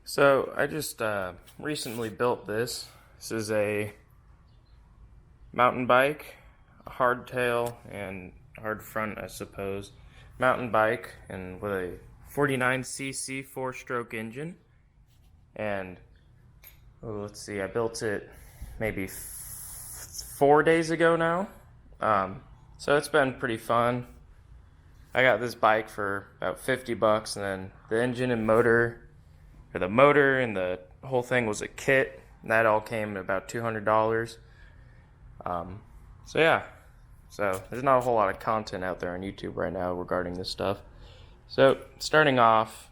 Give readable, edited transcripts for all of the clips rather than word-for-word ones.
So I just recently built this. This is a mountain bike, a hardtail and hard front, I suppose. Mountain bike and with a 49cc four-stroke engine. And let's see, I built it maybe 4 days ago now. So it's been pretty fun. I got this bike for about 50 bucks, and then the engine and motor, or the motor and the whole thing was a kit. That all came at about $200. So yeah, so there's not a whole lot of content out there on YouTube right now regarding this stuff. So starting off,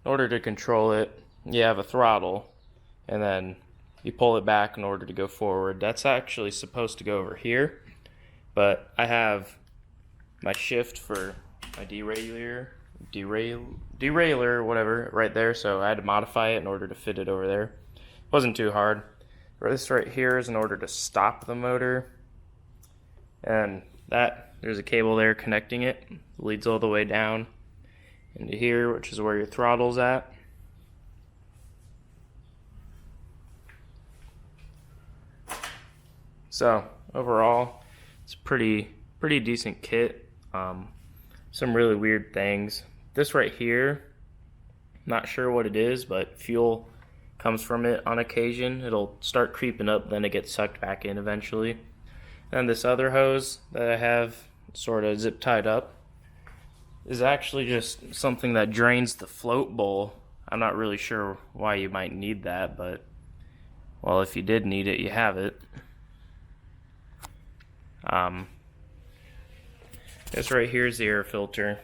in order to control it, you have a throttle, and then you pull it back in order to go forward. That's actually supposed to go over here, but I have my shift for my derailleur, whatever, right there, so I had to modify it in order to fit it over there. It wasn't too hard. This right here is in order to stop the motor, and there's a cable there connecting it. It leads all the way down into here, which is where your throttle's at. So overall, it's a pretty decent kit. Some really weird things. This right here, not sure what it is, but fuel comes from it on occasion. It'll start creeping up, then it gets sucked back in eventually. And this other hose that I have sort of zip tied up is actually just something that drains the float bowl. I'm not really sure why you might need that, but well, if you did need it, you have it. This right here is the air filter.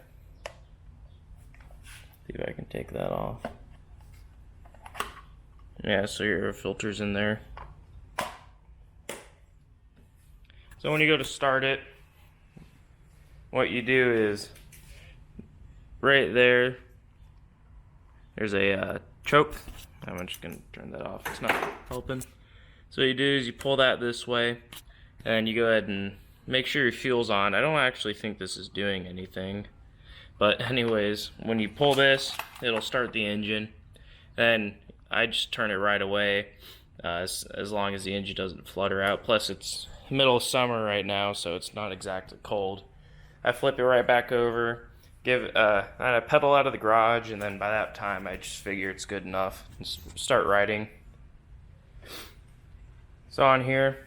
See if I can take that off. Yeah, so your air filter's in there. So when you go to start it, what you do is right there's a choke. I'm just gonna turn that off. It's not helping. So what you do is you pull that this way, and you go ahead and make sure your fuel's on. I don't actually think this is doing anything, but anyways, when you pull this, it'll start the engine. And I just turn it right away, as long as the engine doesn't flutter out. Plus it's middle of summer right now, so it's not exactly cold. I flip it right back over, I pedal out of the garage, and then by that time I just figure it's good enough. Just start riding. So on here,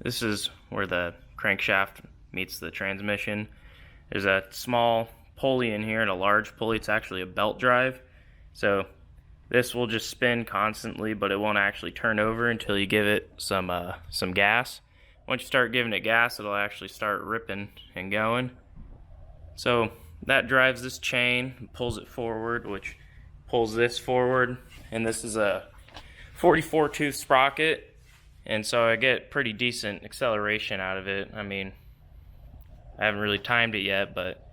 this is where the crankshaft meets the transmission. There's a small pulley in here and a large pulley. It's actually a belt drive. So this will just spin constantly, but it won't actually turn over until you give it some gas. Once you start giving it gas, it'll actually start ripping and going. So that drives this chain, pulls it forward, which pulls this forward. And this is a 44 tooth sprocket. And so I get pretty decent acceleration out of it. I mean, I haven't really timed it yet, but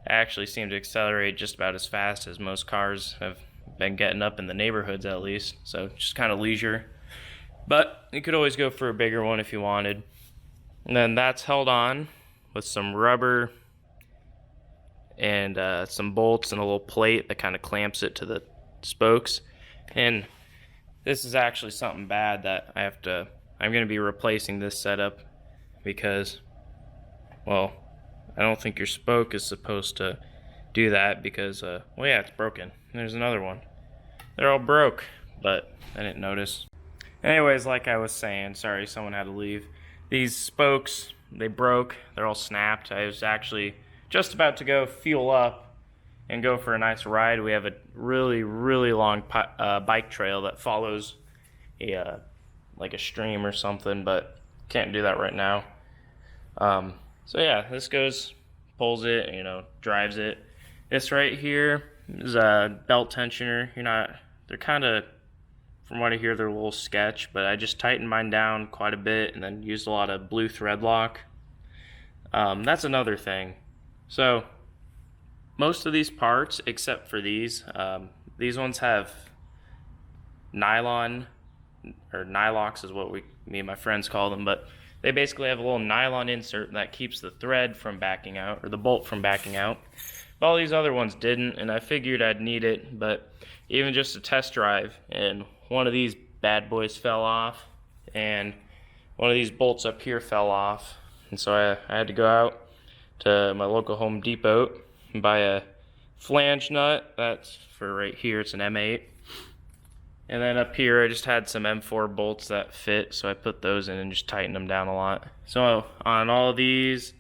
I actually seem to accelerate just about as fast as most cars have been getting up in the neighborhoods at least. So just kind of leisure. But you could always go for a bigger one if you wanted. And then that's held on with some rubber and some bolts and a little plate that kind of clamps it to the spokes. And this is actually something bad that I'm going to be replacing this setup because, well, I don't think your spoke is supposed to do that because, well, yeah, it's broken. There's another one. They're all broke, but I didn't notice. Anyways, like I was saying, sorry, someone had to leave. These spokes, they broke. They're all snapped. I was actually just about to go fuel up and go for a nice ride. We have a really long bike trail that follows like a stream or something, but can't do that right now. So yeah, this goes, pulls it, drives it. This right here is a belt tensioner. They're kind of, from what I hear, they're a little sketch, but I just tightened mine down quite a bit and then used a lot of blue thread lock. That's another thing. So most of these parts, except for these ones have nylon, or nylox is what me and my friends call them, but they basically have a little nylon insert that keeps the thread from backing out, or the bolt from backing out. But all these other ones didn't, and I figured I'd need it, but even just a test drive, and one of these bad boys fell off, and one of these bolts up here fell off, and so I had to go out to my local Home Depot and buy a flange nut. That's for right here, it's an M8. And then up here I just had some M4 bolts that fit, so I put those in and just tightened them down a lot. So on all of these,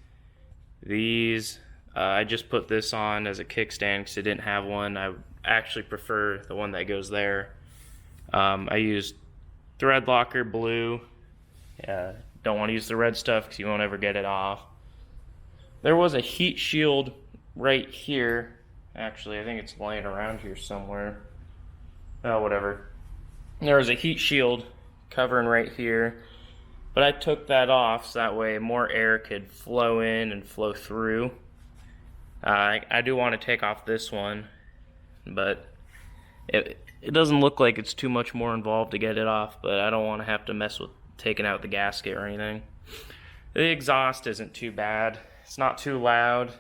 I just put this on as a kickstand because I didn't have one. I actually prefer the one that goes there. I used thread locker blue. Don't want to use the red stuff because you won't ever get it off. There was a heat shield right here. Actually, I think it's laying around here somewhere. Oh, whatever. There was a heat shield covering right here, but I took that off so that way more air could flow in and flow through. I do want to take off this one, but it doesn't look like it's too much more involved to get it off, but I don't want to have to mess with taking out the gasket or anything. The exhaust isn't too bad. It's not too loud.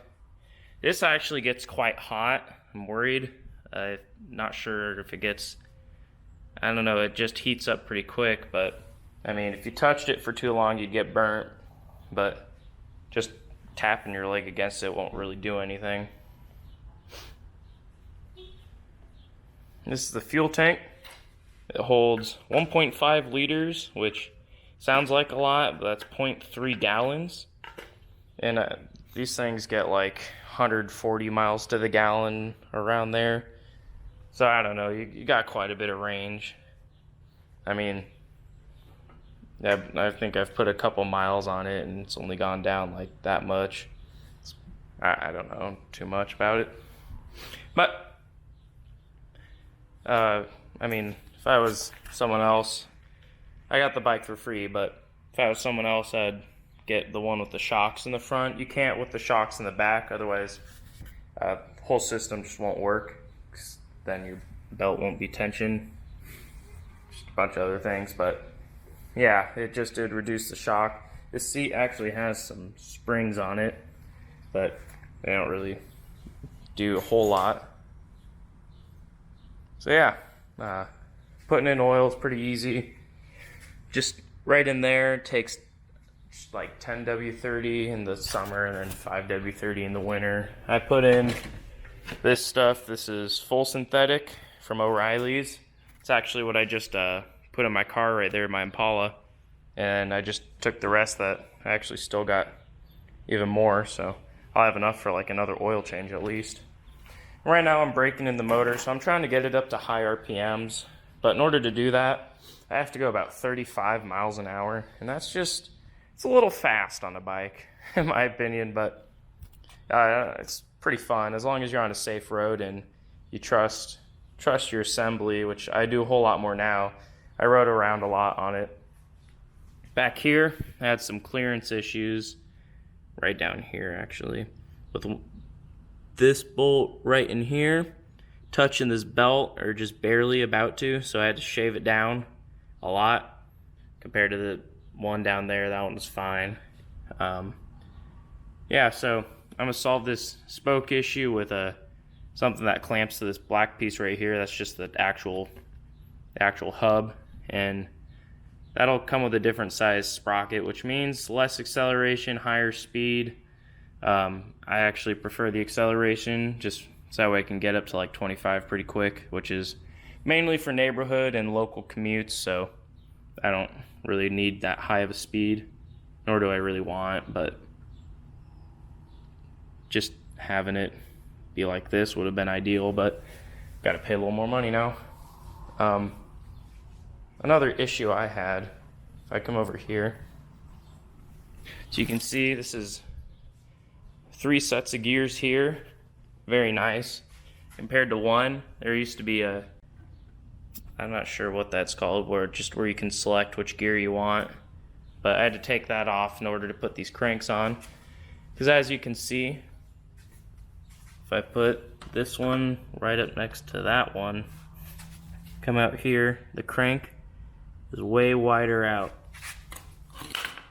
This actually gets quite hot. I'm worried. I'm not sure if it gets, I don't know, it just heats up pretty quick, but I mean, if you touched it for too long, you'd get burnt, but just tapping your leg against it won't really do anything. This is the fuel tank. It holds 1.5 liters, which sounds like a lot, but that's 0.3 gallons. And these things get like 140 miles to the gallon around there. So I don't know, you got quite a bit of range. I mean, I think I've put a couple miles on it and it's only gone down like that much. I don't know too much about it. But, I mean, if I was someone else, I got the bike for free, but if I was someone else, I'd get the one with the shocks in the front. You can't with the shocks in the back, otherwise the whole system just won't work, 'cause then your belt won't be tensioned. Just a bunch of other things, but yeah, it just did reduce the shock. This seat actually has some springs on it, but they don't really do a whole lot. So yeah, putting in oil is pretty easy. Just right in there, it takes like 10 W30 in the summer and then 5 W30 in the winter. I put in this stuff. This is full synthetic from O'Reilly's. It's actually what I just put in my car right there, my Impala. And I just took the rest that I actually still got even more, so I'll have enough for like another oil change at least. Right now I'm braking in the motor, so I'm trying to get it up to high RPMs. But in order to do that, I have to go about 35 miles an hour, and that's just, it's a little fast on a bike, in my opinion, but it's pretty fun as long as you're on a safe road and you trust your assembly, which I do a whole lot more now. I rode around a lot on it. Back here, I had some clearance issues, right down here actually, with this bolt right in here touching this belt, or just barely about to, so I had to shave it down a lot compared to the one down there. That one was fine. Yeah, so I'm gonna solve this spoke issue with something that clamps to this black piece right here. That's just the actual hub, and that'll come with a different size sprocket, which means less acceleration, higher speed. I actually prefer the acceleration, just so that way I can get up to like 25 pretty quick, which is mainly for neighborhood and local commutes, so I don't really need that high of a speed, nor do I really want, but just having it be like this would have been ideal, but gotta pay a little more money now. Another issue I had, if I come over here, so you can see this is 3 sets of gears here, very nice. Compared to one, there used to be I'm not sure what that's called, where you can select which gear you want, but I had to take that off in order to put these cranks on, because as you can see, if I put this one right up next to that one, come out here, the crank is way wider out.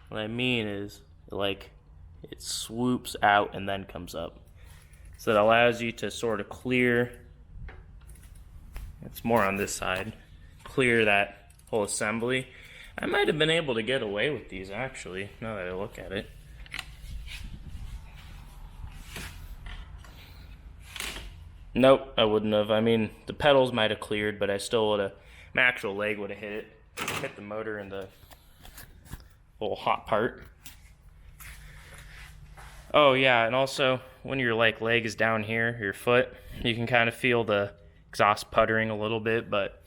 What I mean is, like, it swoops out and then comes up. So that allows you to sort of clear, it's more on this side, clear that whole assembly. I might have been able to get away with these actually, now that I look at it. Nope, I wouldn't have. I mean, the pedals might have cleared, but I still would have, my actual leg would have hit the motor in the little hot part. Oh yeah, and also when your leg is down here, your foot, you can kind of feel the exhaust puttering a little bit, but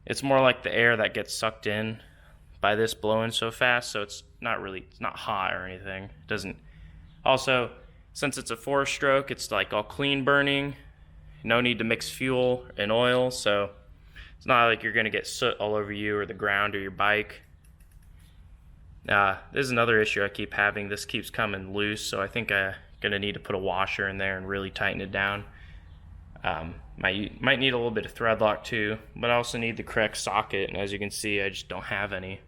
it's more like the air that gets sucked in by this blowing so fast, so it's not hot or anything. It doesn't. Also, since it's a 4-stroke, it's like all clean burning. No need to mix fuel and oil, so it's not like you're gonna get soot all over you or the ground or your bike. This is another issue I keep having. This keeps coming loose, so I think I'm gonna need to put a washer in there and really tighten it down. Might need a little bit of thread lock too, but I also need the correct socket, and as you can see, I just don't have any.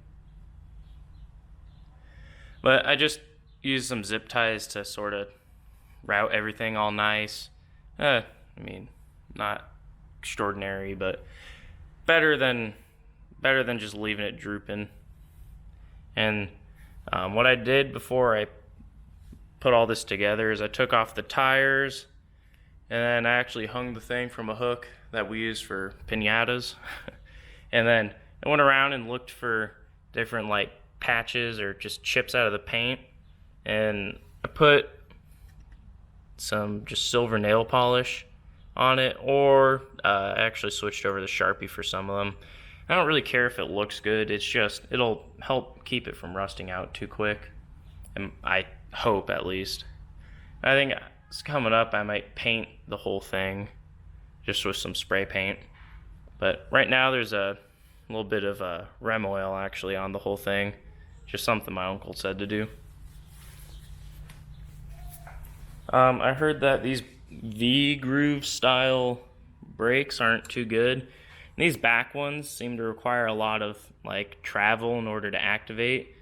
But I just use some zip ties to sort of route everything all nice. I mean, not extraordinary, but better than just leaving it drooping. And what I did before I put all this together is I took off the tires, and then I actually hung the thing from a hook that we use for piñatas. And then I went around and looked for different like patches or just chips out of the paint, and I put some just silver nail polish on it, or I actually switched over to Sharpie for some of them. I don't really care if it looks good, it's just, it'll help keep it from rusting out too quick, and I hope at least. I think it's coming up, I might paint the whole thing just with some spray paint, but right now there's a little bit of rem oil actually on the whole thing, just something my uncle said to do. I heard that these V-groove style brakes aren't too good. These back ones seem to require a lot of like travel in order to activate,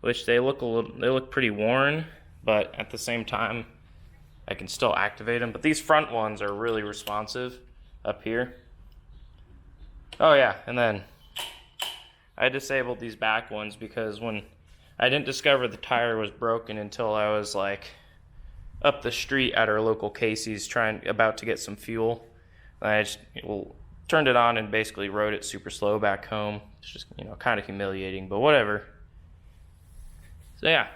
which they look pretty worn, but at the same time I can still activate them. But these front ones are really responsive up here. Oh yeah, and then I disabled these back ones because when I didn't discover the tire was broken until I was like up the street at our local Casey's about to get some fuel. I just turned it on and basically rode it super slow back home. It's just, kind of humiliating, but whatever. So yeah,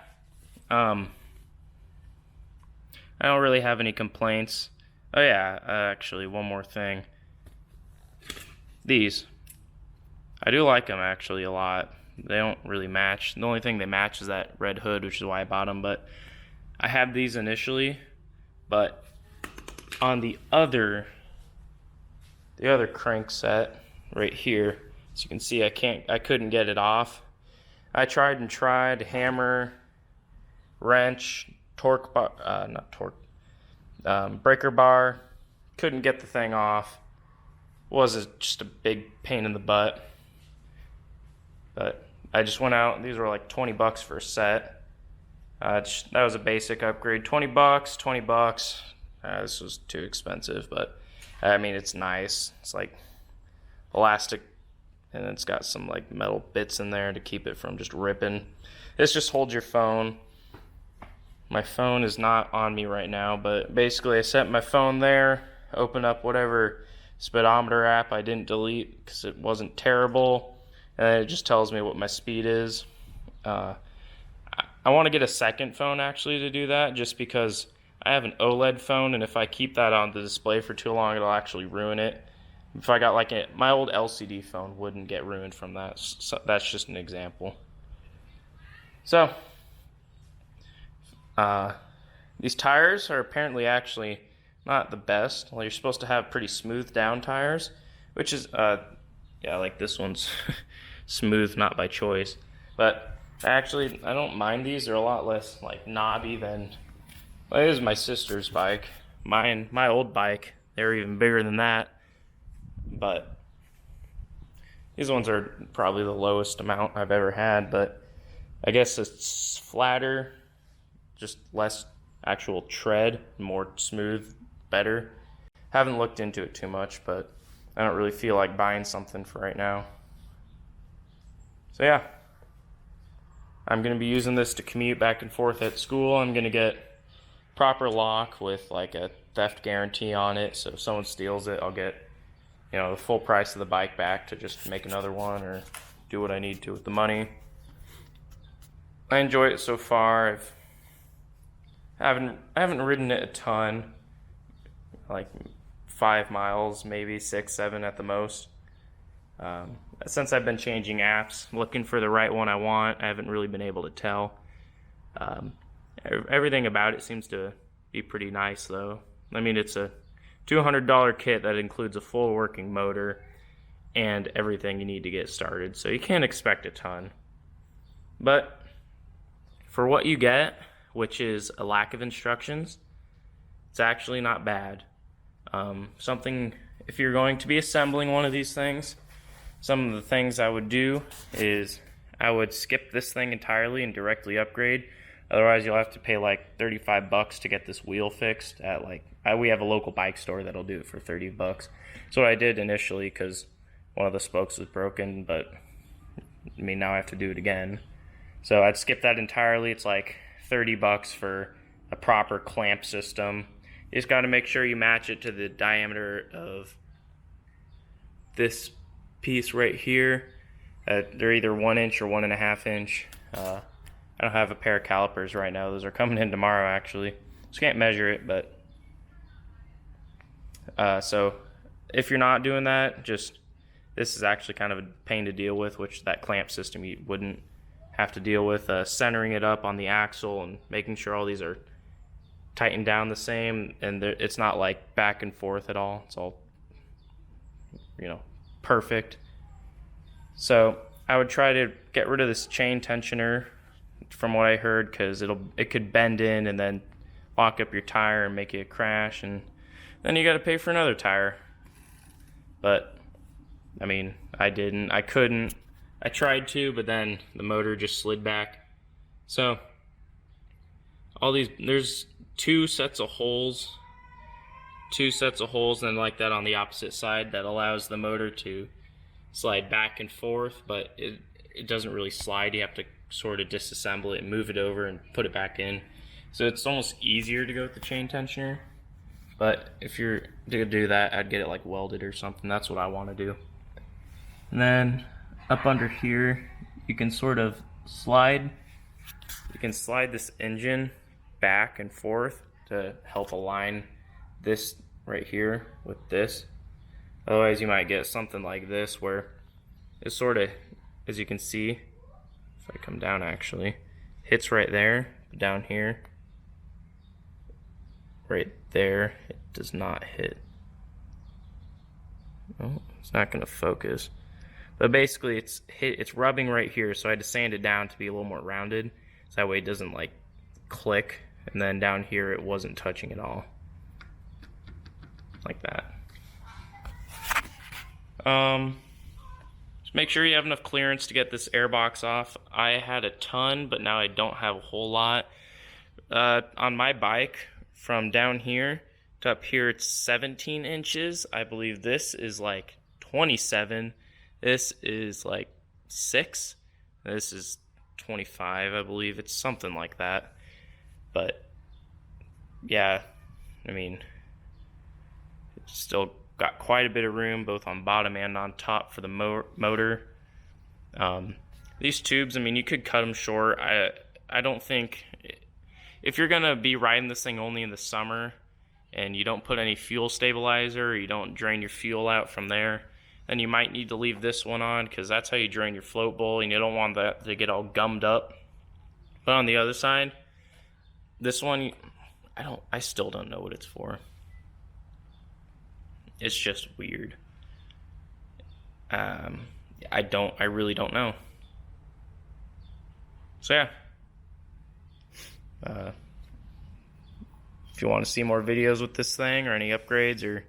I don't really have any complaints. Oh yeah, actually one more thing. These, I do like them actually a lot. They don't really match. The only thing they match is that red hood, which is why I bought them, but I had these initially, but on the other crank set right here, as you can see, I couldn't get it off. I tried hammer, wrench, breaker bar, couldn't get the thing off. Just a big pain in the butt. But I just went out, these were like 20 bucks for a set. That was a basic upgrade, 20 bucks. This was too expensive, but I mean, it's nice. It's like elastic, and it's got some like metal bits in there to keep it from just ripping. This just holds your phone. My phone is not on me right now, but basically I set my phone there, open up whatever speedometer app I didn't delete because it wasn't terrible, and it just tells me what my speed is. I want to get a second phone actually to do that, just because I have an OLED phone, and if I keep that on the display for too long, it'll actually ruin it. If I got like my old LCD phone wouldn't get ruined from that. So that's just an example. So, these tires are apparently actually not the best. Well, you're supposed to have pretty smooth down tires, which is, yeah, like this one's smooth, not by choice. But actually, I don't mind these. They're a lot less like knobby than. Well, this is my sister's bike. My old bike, they're even bigger than that. But these ones are probably the lowest amount I've ever had. But I guess it's flatter, just less actual tread, more smooth better. Haven't looked into it too much, but I don't really feel like buying something for right now. So yeah, I'm going to be using this to commute back and forth at school. I'm going to get proper lock with like a theft guarantee on it, so if someone steals it, I'll get, you know, the full price of the bike back to just make another one or do what I need to with the money. I enjoy it so far. I haven't ridden it a ton, like 5 miles, maybe 6, 7 at the most. Since I've been changing apps, looking for the right one I want, I haven't really been able to tell. Everything about it seems to be pretty nice though. I mean, it's a $200 kit that includes a full working motor and everything you need to get started, so you can't expect a ton. But for what you get, which is a lack of instructions, it's actually not bad. If you're going to be assembling one of these things, some of the things I would do is I would skip this thing entirely and directly upgrade. Otherwise, you'll have to pay like $35 to get this wheel fixed at we have a local bike store that'll do it for $30. That's what I did initially because one of the spokes was broken, but I mean, now I have to do it again. So I'd skip that entirely. It's like $30 for a proper clamp system. You just got to make sure you match it to the diameter of this piece right here. They're either 1 inch or 1.5 inch. I don't have a pair of calipers right now. Those are coming in tomorrow actually. Just can't measure it, but so if you're not doing that, this is actually kind of a pain to deal with, which that clamp system you wouldn't have to deal with. Centering it up on the axle and making sure all these are tightened down the same, and it's not like back and forth at all. It's all, you know, perfect. So I would try to get rid of this chain tensioner, from what I heard, because it could bend in and then lock up your tire and make it crash, and then you got to pay for another tire. But I mean, I couldn't. I tried to, but then the motor just slid back. So there's two sets of holes, and like that on the opposite side that allows the motor to slide back and forth, but it doesn't really slide. You have to sort of disassemble it and move it over and put it back in. So it's almost easier to go with the chain tensioner. But if you're to do that, I'd get it like welded or something. That's what I want to do. And then up under here, you can sort of slide this engine back and forth to help align this right here with this. Otherwise you might get something like this where it sort of, as you can see, if I come down actually, hits right there, but down here, right there, it does not hit. Oh, it's not going to focus. But basically it's rubbing right here, so I had to sand it down to be a little more rounded, so that way it doesn't like click, and then down here it wasn't touching at all. Like that. Just make sure you have enough clearance to get this airbox off. I had a ton, but now I don't have a whole lot. On my bike, from down here to up here, it's 17 inches. I believe this is like 27. This is like 6. This is 25, I believe. It's something like that. But yeah, I mean, it's still got quite a bit of room both on bottom and on top for the motor. These tubes, I mean, you could cut them short. I don't think, if you're gonna be riding this thing only in the summer and you don't put any fuel stabilizer, or you don't drain your fuel out from there, then you might need to leave this one on, because that's how you drain your float bowl, and you don't want that to get all gummed up. But on the other side, this one, I still don't know what it's for. It's just weird. I really don't know. So yeah. If you want to see more videos with this thing, or any upgrades, or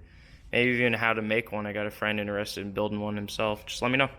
maybe even how to make one, I got a friend interested in building one himself, just let me know.